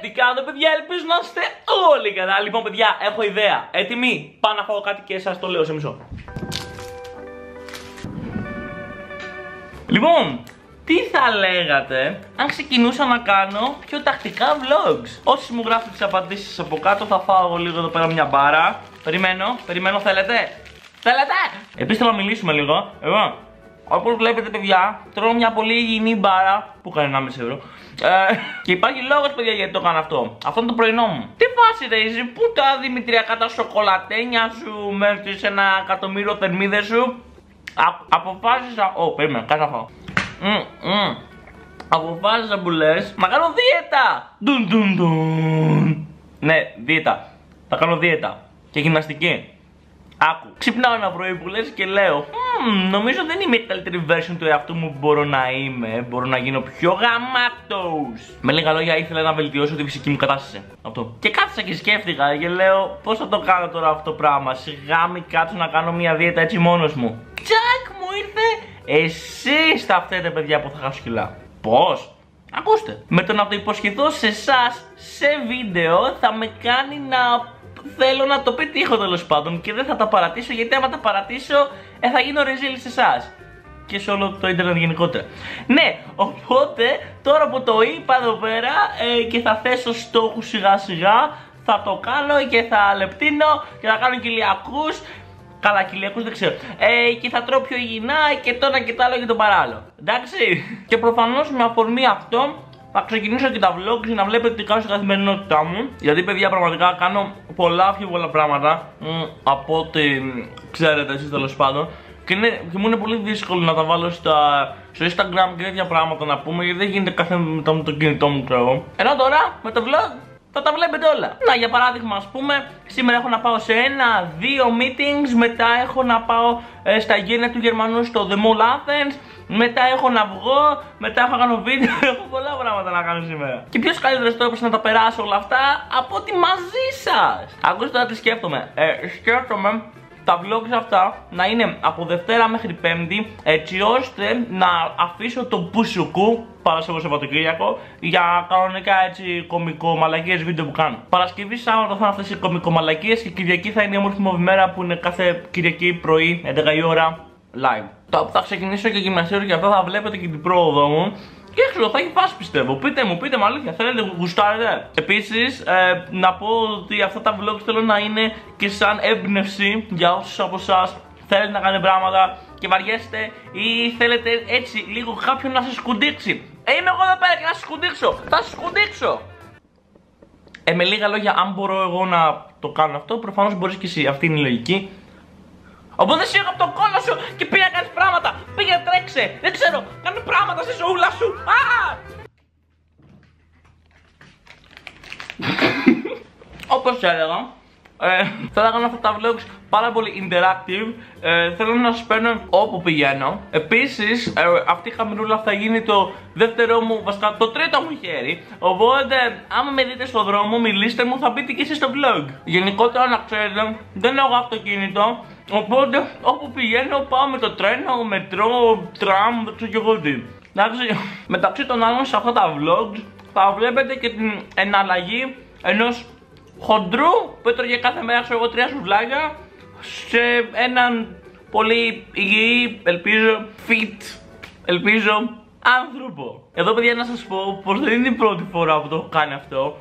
Τι κάνω, παιδιά, ελπίζω να είστε όλοι καλά. Λοιπόν, παιδιά, έχω ιδέα. Έτοιμοι? Πάω να φάω κάτι και σας το λέω σε μισό. Λοιπόν, τι θα λέγατε αν ξεκινούσα να κάνω πιο τακτικά vlogs? Όσοι μου γράφετε τις απαντήσεις από κάτω, θα φάω εγώ λίγο εδώ πέρα μια μπάρα. Περιμένω, θέλετε? Επίσης θέλω να μιλήσουμε λίγο. Εγώ, όπως βλέπετε, παιδιά, τρώω μια πολύ υγιεινή μπάρα που κάνει 1,5 ευρώ. Και υπάρχει λόγος, παιδιά, γιατί το κάνω αυτό. Αυτό είναι το πρωινό μου. Τι φάση, Ρέιζι, πού τα δημητριακά τα σοκολατένια σου με τις 1 εκατομμύριο θερμίδες σου? Αποφάσισα. Περίμενα, κάτσε να φάω. Αποφάσισα που λες να κάνω δίαιτα. Ναι, δίαιτα. Θα κάνω δίαιτα και γυμναστική. Άκου. Ξυπνάω ένα πρωί που λες και λέω νομίζω δεν είμαι η καλύτερη version του εαυτού μου που μπορώ να είμαι. Μπορώ να γίνω πιο γαμάτος. Με λίγα λόγια, ήθελα να βελτιώσω τη φυσική μου κατάσταση. Αυτό. Και κάθισα και σκέφτηκα και λέω πώς θα το κάνω τώρα αυτό το πράγμα. Σιγά μη κάτσω να κάνω μια δίαιτα έτσι μόνος μου. Τσακ, μου ήρθε. Εσείς θα φταίτε, παιδιά, που θα χάσω κιλά. Πώς? Ακούστε. Με το να το υποσχεθώ σε εσάς σε βίντεο θα με κάνει να θέλω να το πετύχω, τέλος πάντων, και δεν θα τα παρατήσω, γιατί άμα τα παρατήσω θα γίνω ρεζίλη σε εσάς και σε όλο το ίντερνετ γενικότερα. Ναι, οπότε τώρα που το είπα εδώ πέρα και θα θέσω στόχους σιγά σιγά, θα το κάνω και θα λεπτύνω και θα κάνω κοιλιακούς. Καλά, κοιλιακούς δεν ξέρω. Και θα τρώω πιο υγιεινά και το ένα και το άλλο και το παράλληλο. Εντάξει. Και προφανώς με αφορμή αυτό θα ξεκινήσω και τα vlogs για να βλέπετε τι κάνω στην καθημερινότητά μου. Γιατί, παιδιά, πραγματικά κάνω πολλά πιο πολλά πράγματα από ό,τι ξέρετε εσείς, τέλος πάντων. Και μου είναι πολύ δύσκολο να τα βάλω στο Instagram και τέτοια πράγματα να πούμε, γιατί δεν γίνεται κάθε με το κινητό μου, ξέρω. Ενώ τώρα με το vlog θα τα βλέπετε όλα. Να, για παράδειγμα, ας πούμε, σήμερα έχω να πάω σε 1-2 meetings, μετά έχω να πάω στα γένεια του Γερμανού στο The Mall Athens, μετά έχω να βγω, μετά έχω να κάνω βίντεο, έχω πολλά πράγματα να κάνω σήμερα. Και ποιος καλύτερος τρόπος να τα περάσω όλα αυτά από ότι μαζί σας? Ακούστε τώρα τι σκέφτομαι. Σκέφτομαι τα vlogs αυτά να είναι από Δευτέρα μέχρι Πέμπτη, έτσι ώστε να αφήσω το πουσουκού Παρασκευό Σαββατοκύριακο για κανονικά έτσι κωμικομαλακίες βίντεο που κάνω. Παρασκευή Σάββατο θα είναι αυτές οι κωμικομαλακίες και Κυριακή θα είναι η όμορφη μου μέρα που είναι κάθε Κυριακή πρωί 11 η ώρα live. Τώρα που θα ξεκινήσω και γυμναστήριο και αυτά θα βλέπετε και την πρόοδο μου. Και έξω θα έχει φάσει, πιστεύω. Πείτε μου αλήθεια, θέλετε, γουστάρετε? Επίσης, να πω ότι αυτά τα vlogs θέλω να είναι και σαν έμπνευση για όσους από εσάς θέλετε να κάνετε πράγματα και βαριέστε ή θέλετε έτσι λίγο κάποιον να σας σκουντίξει. Είμαι εγώ εδώ πέρα και να σας σκουντίξω. Θα σας σκουντίξω. Με λίγα λόγια, αν μπορώ εγώ να το κάνω αυτό, προφανώς μπορείς και εσύ. Αυτή είναι η λογική. Οπότε σίγα από τον κόλλο σου και πήγα να κάνεις πράγματα. Πήγε τρέξε, δεν ξέρω, κάνε πράγματα στη ζωούλα σου. Όπως έλεγα, θέλω να κάνω αυτά τα vlogs πάρα πολύ interactive. Θέλω να σας παίρνω όπου πηγαίνω. Επίσης, αυτή η καμερούλα θα γίνει το δεύτερο μου, βασικά το τρίτο μου χέρι. Οπότε, άμα με δείτε στον δρόμο, μιλήστε μου, θα μπείτε και εσείς στο vlog. Γενικότερα, να ξέρετε, δεν έχω αυτοκίνητο. Οπότε, όπου πηγαίνω, πάω με το τρένο, μετρό, τραμ, δεν ξέρω και εγώ τι. Εντάξει, μεταξύ των άλλων, σε αυτά τα vlogs θα βλέπετε και την εναλλαγή ενός χοντρού που έτρωγε κάθε μέρα, ξέρω εγώ, 3 σουβλάκια σε έναν πολύ υγιή, ελπίζω, fit, ελπίζω, άνθρωπο. Εδώ, παιδιά, να σας πω πως δεν είναι η πρώτη φορά που το έχω κάνει αυτό.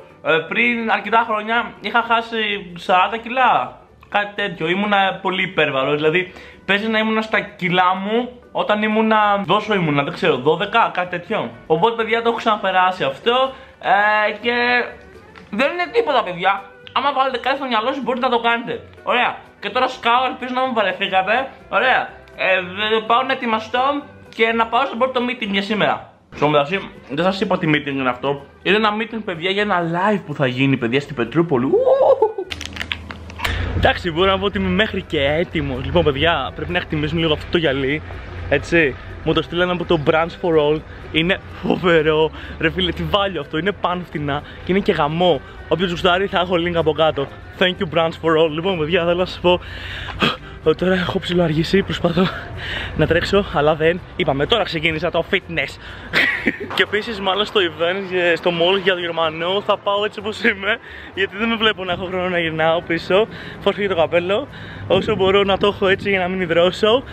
Πριν αρκετά χρόνια είχα χάσει 40 κιλά. Κάτι τέτοιο, ήμουνα πολύ υπέρβαρος, δηλαδή παίζει να ήμουνα στα κιλά μου όταν ήμουνα, δόσο ήμουνα, δεν ξέρω, 12, κάτι τέτοιο. Οπότε, παιδιά, το έχω ξαναπεράσει αυτό και δεν είναι τίποτα, παιδιά. Άμα βάλετε κάτι στο μυαλό σας μπορείτε να το κάνετε. Ωραία. Και τώρα σκάω, ελπίζω να μου βαρεθήκατε. Ωραία. Πάω να ετοιμαστώ και να πάω στο πρώτο meeting για σήμερα. Στο μεταξύ, δεν σας είπα τι meeting είναι αυτό. Είναι ένα meeting, παιδιά, για ένα live που θα γίνει, παιδιά, στην Πετρούπολη. Εντάξει, μπορώ να πω ότι είμαι μέχρι και έτοιμος. Λοιπόν, παιδιά, πρέπει να εκτιμήσουμε λίγο αυτό το γυαλί. Έτσι. Μου το στείλανε από το Brands for All. Είναι φοβερό. Ρε φίλε, τι βάλιο αυτό. Είναι πάνω φτηνά και είναι και γαμό. Όποιος γουστάρει θα έχω link από κάτω. Thank you, Brands for All. Λοιπόν, παιδιά, θέλω να σας πω Τώρα έχω ψιλοαργήσει, προσπαθώ να τρέξω, αλλά δεν. Είπαμε, τώρα ξεκίνησα το fitness. Και επίσης, μάλλον στο event, στο mall για το Γερμανό, θα πάω έτσι όπως είμαι. Γιατί δεν με βλέπω να έχω χρόνο να γυρνάω πίσω. Φόσχω το καπέλο. Όσο μπορώ να το έχω έτσι για να μην υδρώσω.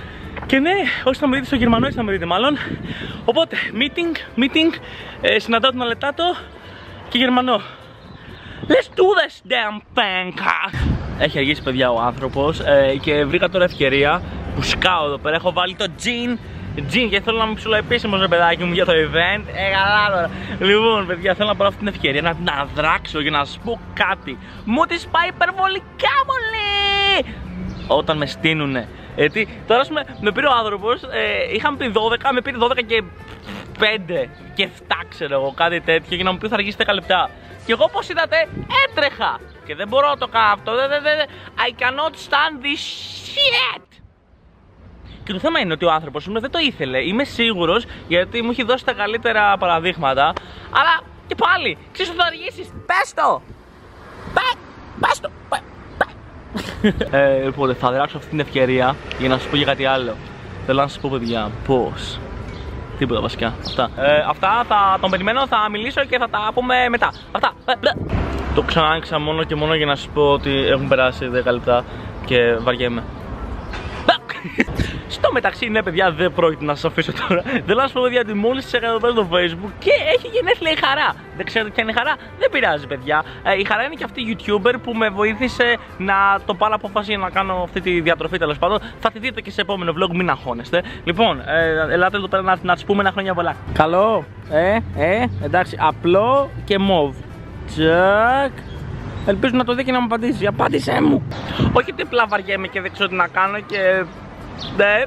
Και ναι, όσοι θα με δείτε στο Γερμανό, έτσι θα με δείτε μάλλον. Οπότε, meeting, συναντάω τον Αλετάτο και Γερμανό. Let's do this damn thing. Έχει αργήσει, παιδιά, ο άνθρωπος και βρήκα τώρα ευκαιρία που σκάω εδώ πέρα. Έχω βάλει το jean και θέλω να είμαι ψιλοεπίσημος, ρε παιδάκι μου, για το event. Καλά τώρα. Λοιπόν, παιδιά, θέλω να πάρω αυτή την ευκαιρία να δράξω και να σας πω κάτι. Μου τη πάει υπερβολικά πολύ όταν με στείνουνε. Γιατί τώρα με πήρε ο άνθρωπος, είχαμε πει 12, με πήρε 12 και 5 και 7, ξέρω εγώ, κάτι τέτοιο, για να μου πει θα αργήσει 10 λεπτά. Και εγώ, όπως είδατε, έτρεχα. Και δεν μπορώ να το κάνω αυτό. I cannot stand this shit. Και το θέμα είναι ότι ο άνθρωπος δεν το ήθελε. Είμαι σίγουρος, γιατί μου έχει δώσει τα καλύτερα παραδείγματα. Αλλά και πάλι, ξέρεις ότι θα αργήσεις. Πες το. Πες το. Λοιπόν, θα δράξω αυτή την ευκαιρία για να σας πω για κάτι άλλο. Θέλω να σας πω, παιδιά, πώς. Τίποτα βασικά. Αυτά θα τον περιμένω, θα μιλήσω και θα τα πούμε μετά. Αυτά. Το ξανά μόνο και μόνο για να σας πω ότι έχουν περάσει 10 λεπτά και βαριέμαι. Στο μεταξύ, ναι, παιδιά, δεν πρόκειται να σας αφήσω τώρα. Θέλω να σας πω, παιδιά, ότι μόλις έκανα εδώ πέρα στο Facebook και έχει γενέθλια η Χαρά. Δεν ξέρετε ποια είναι η Χαρά, δεν πειράζει, παιδιά. Η Χαρά είναι και αυτή η YouTuber που με βοήθησε να το πάρω απόφαση για να κάνω αυτή τη διατροφή, τέλος πάντων. Θα τη δείτε και σε επόμενο vlog, μην αγχώνεστε. Λοιπόν, ελάτε εδώ πέρα να της πούμε ένα χρόνια πολλά. Καλό, εντάξει, απλό και μοβ. Τσακ. Ελπίζω να το δει και να μου απαντήσει. Απάντησέ μου. Όχι ότι απλά βαριέμαι και δεν ξέρω τι να κάνω και. Ναι.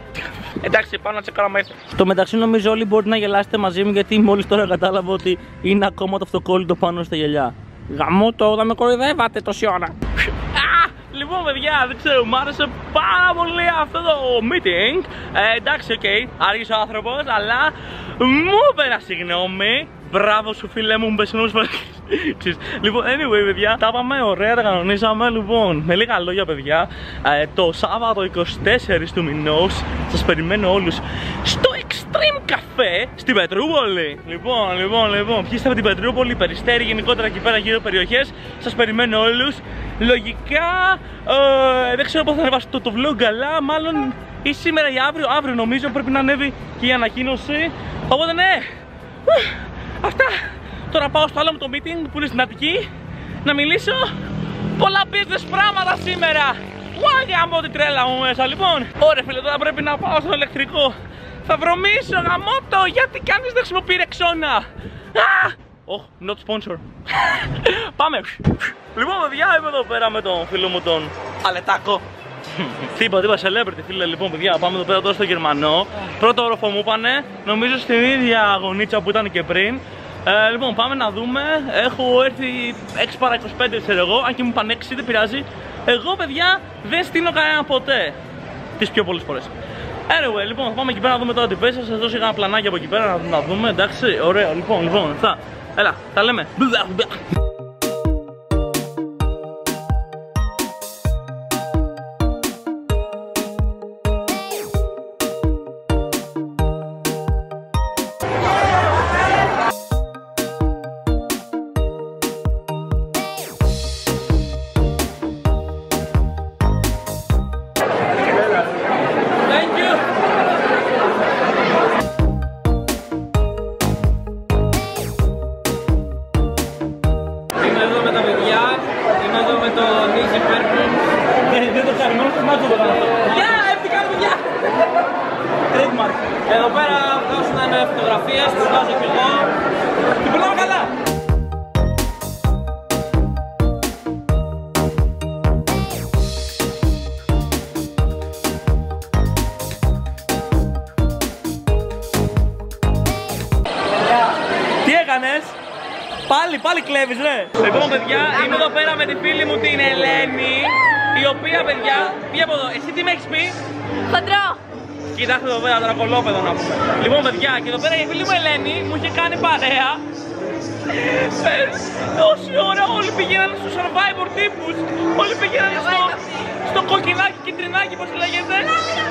Εντάξει, πάω να τσεκάρω μέσα. Στο μεταξύ, νομίζω όλοι μπορείτε να γελάσετε μαζί μου, γιατί μόλις τώρα κατάλαβα ότι είναι ακόμα το αυτοκόλλητο πάνω στα γυαλιά. Γαμώ το, θα με κοροϊδεύατε τόση ώρα. Λοιπόν, παιδιά, δεν ξέρω, μου άρεσε πάρα πολύ αυτό το meeting. Εντάξει, οκ, άργησε ο άνθρωπος, αλλά μου πέρα συγγνώμη. Μπράβο σου, φίλε μου, μπεσινούς. Λοιπόν, anyway, παιδιά, τα πάμε ωραία, τα κανονίσαμε. Λοιπόν, με λίγα λόγια, παιδιά, το Σάββατο 24 του μηνός σας περιμένω όλους στο Extreme Café στην Πετρούπολη. Λοιπόν, ποιοι είστε από την Πετρούπολη, Περιστέρι, γενικότερα εκεί πέρα γύρω περιοχές, σας περιμένω όλους. Λογικά, δεν ξέρω πώς θα ανεβάσω το vlog, αλλά μάλλον ή σήμερα ή αύριο νομίζω πρέπει να ανέβει και η ανακοίνωση. Οπότε ναι. Αυτά. Τώρα πάω στο άλλο μου το meeting που είναι στην Αττική να μιλήσω. Πολλά business πράγματα σήμερα. Γαμώ την τρέλα μου μέσα. Λοιπόν, ωραία φίλε, τώρα πρέπει να πάω στο ηλεκτρικό. Θα βρωμίσω, γαμώτο. Γιατί κανείς δεν χρησιμοποιεί ρεξόνα. Oh, not sponsor. Πάμε. Λοιπόν, παιδιά, είμαι εδώ πέρα με τον φίλο μου τον Αλετάκο. Τι είπα, celebrity, φίλε. Λοιπόν, παιδιά, πάμε εδώ πέρα τώρα στο Γερμανό. Πρώτο όροφο μου είπανε, νομίζω στην ίδια αγωνίτσα που ήταν και πριν. Λοιπόν, πάμε να δούμε. Έχω έρθει 6 παρά 25, ξέρω εγώ. Αν και μου είπαν 6, δεν πειράζει. Εγώ, παιδιά, δεν στείλω κανένα ποτέ. Τις πιο πολλές φορές. Anyway, λοιπόν, θα πάμε εκεί πέρα να δούμε τώρα τι πέσει. Θα σας δώσω ένα πλανάκι από εκεί πέρα να δούμε. Εντάξει, ωραία, λοιπόν, αυτά. Έλα, τα λέμε. Εδώ πέρα βγάζουν φωτογραφίες, τις βγάζω κι εγώ και περνάω καλά. Τι έκανες? Πάλι κλέβεις, ρε. Λοιπόν, παιδιά, είμαι εδώ πέρα με τη φίλη μου την Ελένη, η οποία, παιδιά, πήγε από εδώ. Εσύ τι με έχεις πει? Χοντρό. Κοιτάξτε εδώ πέρα, τώρα κολόπεδο να πούμε. Λοιπόν, παιδιά, και εδώ πέρα η φίλη μου Ελένη μου είχε κάνει παρέα. Τόση ώρα όλοι πηγαίνανε στο Survivor τύπους. Όλοι πηγαίνανε στο κοκκινάκι, κιτρινάκι, πώς λέγεται.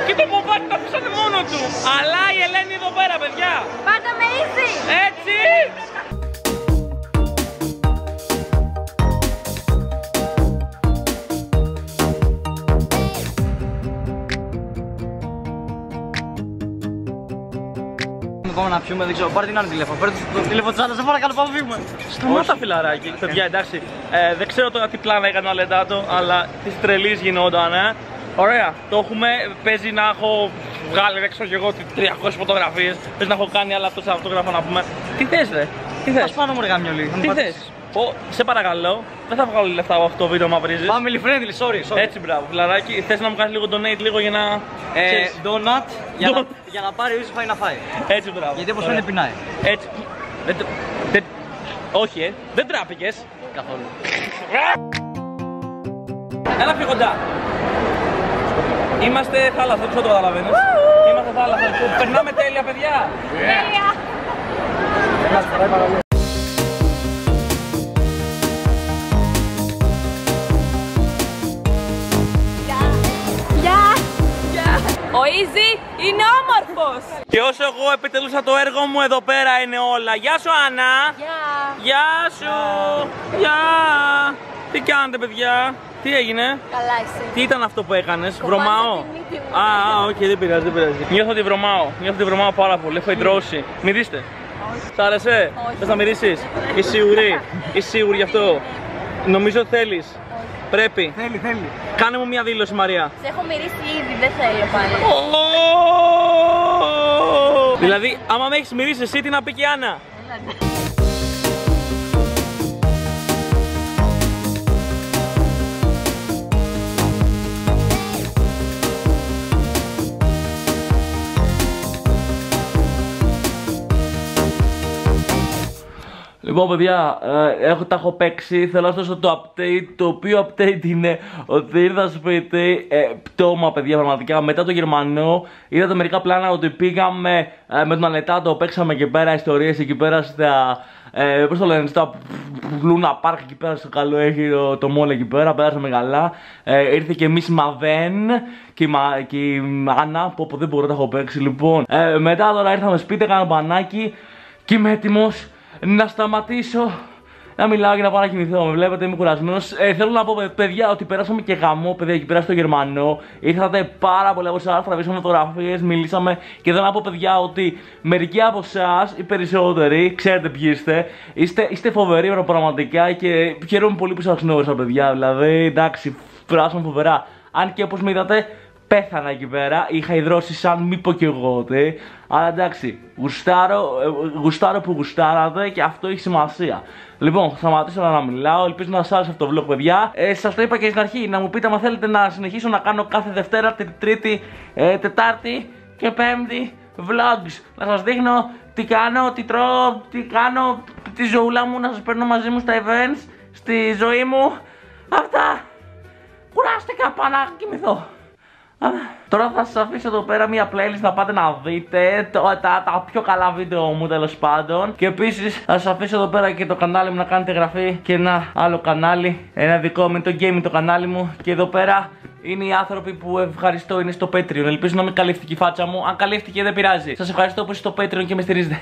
Και το Μποβάκι το αφήσανε μόνο του. Αλλά η Ελένη εδώ πέρα, παιδιά. Πάντα με ήθη. Έτσι. Πάμε να πιούμε, δεν ξέρω, πάρε την άλλη τηλέφωνο. Πάρε το τηλέφωνο της άλλας, δεν παρακαλώ, πάμε να φύγουμε. Σταμάτα φιλαράκι. Παιδιά, εντάξει, δεν ξέρω τώρα τι πλάνα έκανε ο Αλεντάτο, αλλά της τρελής γινόταν, Ωραία, το έχουμε. Παίζει να έχω βγάλει, δεν ξέρω και εγώ, 300 φωτογραφίες. Παίζει να έχω κάνει άλλα τόσα αυτόγραφα να πούμε. Τι θες, ρε, τι θες. Ας πάνω μου ρε γαμιόλι. Τι θες. Σε παρακαλώ, δεν θα βγάλω λεφτά από αυτό το βίντεο, μα βρίζεις. Family friendly, sorry. Έτσι, μπράβο, φιλαράκι. Θες να μου κάνεις λίγο donate, λίγο για να. Donut για να πάρει ο Ιωσήφ να φάει. Έτσι, μπράβο. Γιατί όπως φαίνεται πεινάει. Έτσι. Όχι, δεν τράπηκες. Καθόλου. Έλα πιο κοντά. Είμαστε θάλασσα, δεν ξέρω το καταλαβαίνεις. Είμαστε θάλασσα. Περνάμε τέλεια, παιδιά. Τέλεια. Ο Easy είναι όμορφος. Και όσο εγώ επιτελούσα το έργο μου, εδώ πέρα είναι όλα. Γεια σου, Άννα. Γεια σου. Γεια. Τι κάνετε, παιδιά. Τι έγινε. Καλά εσύ. Τι ήταν αυτό που έκανες, βρωμάω. Όχι, δεν πειράζει, δεν πειράζει. Νιώθω ότι βρωμάω πάρα πολύ. Έχω εντρώσει. Μυρίστε. Σ' άρεσε. Θες να μυρίσεις. Είσαι σίγουρη. Είσαι σίγουρη γι' αυτό. Νομίζω θέλεις. Πρέπει. Θέλει. Κάνε μου μια δήλωση, Μαρία. Σε έχω μυρίσει ήδη, δεν θέλω πάλι. Δηλαδή, άμα με έχεις μυρίσει εσύ, τι να πει και η Άννα. Λοιπόν, παιδιά, τα έχω παίξει. Θέλω να σας δώσω το update. Το οποίο update είναι ότι ήρθα σπίτι. Πτώμα, παιδιά, πραγματικά. Μετά το Γερμανό, είδατε μερικά πλάνα ότι πήγαμε με τον Αλετάτο. Παίξαμε εκεί πέρα ιστορίες εκεί πέρα στα. Πώς το λένε, στα Λούνα Πάρκ εκεί πέρα στο καλό έχει το μόλ εκεί πέρα. Πέρασαμε καλά. Ήρθε και εμείς η Μαβέν και η Άννα. Που δεν μπορώ να τα έχω παίξει. Λοιπόν, μετά τώρα ήρθαμε σπίτι, έκανα μπανάκι και είμαι έτοιμος να σταματήσω να μιλάω και να πάω να κοιμηθώ. Με βλέπετε, είμαι κουρασμένος. Θέλω να πω, παιδιά, ότι περάσαμε και γαμό, παιδιά, εκεί πέρα στο Γερμανό. Ήρθατε πάρα πολλοί από εσάς, τραβήσαμε φωτογραφίες, μιλήσαμε. Και θέλω να πω, παιδιά, ότι μερικοί από εσάς, οι περισσότεροι, ξέρετε ποιοι είστε φοβεροί πραγματικά και χαίρομαι πολύ που σας γνώρισα, παιδιά. Δηλαδή, εντάξει, περάσαμε φοβερά. Αν και όπως με είδατε, πέθανα εκεί πέρα, είχα υδρώσει σαν μη πω κι εγώ ότι. Αλλά εντάξει, γουστάρω που γουστάρατε και αυτό έχει σημασία. Λοιπόν, θα σταματήσω να μιλάω, ελπίζω να σας άρεσε αυτό το vlog, παιδιά. Σας το είπα και στην αρχή, να μου πείτε αν θέλετε να συνεχίσω να κάνω κάθε Δευτέρα, Τρίτη, Τετάρτη και Πέμπτη vlogs. Να σας δείχνω τι κάνω, τι τρώω, τι κάνω, τη ζωούλα μου, να σας παίρνω μαζί μου στα events, στη ζωή μου. Αυτά. Κουράστηκα, πάω να κοιμηθώ. Τώρα θα σας αφήσω εδώ πέρα μια playlist να πάτε να δείτε τα πιο καλά βίντεο μου, τέλος πάντων. Και επίσης θα σας αφήσω εδώ πέρα και το κανάλι μου να κάνετε εγγραφή και ένα άλλο κανάλι, ένα δικό μου, το gaming το κανάλι μου. Και εδώ πέρα είναι οι άνθρωποι που ευχαριστώ, είναι στο Patreon. Ελπίζω να μην καλύφθηκε η φάτσα μου. Αν καλύφθηκε δεν πειράζει. Σας ευχαριστώ που είστε στο Patreon και με στηρίζετε.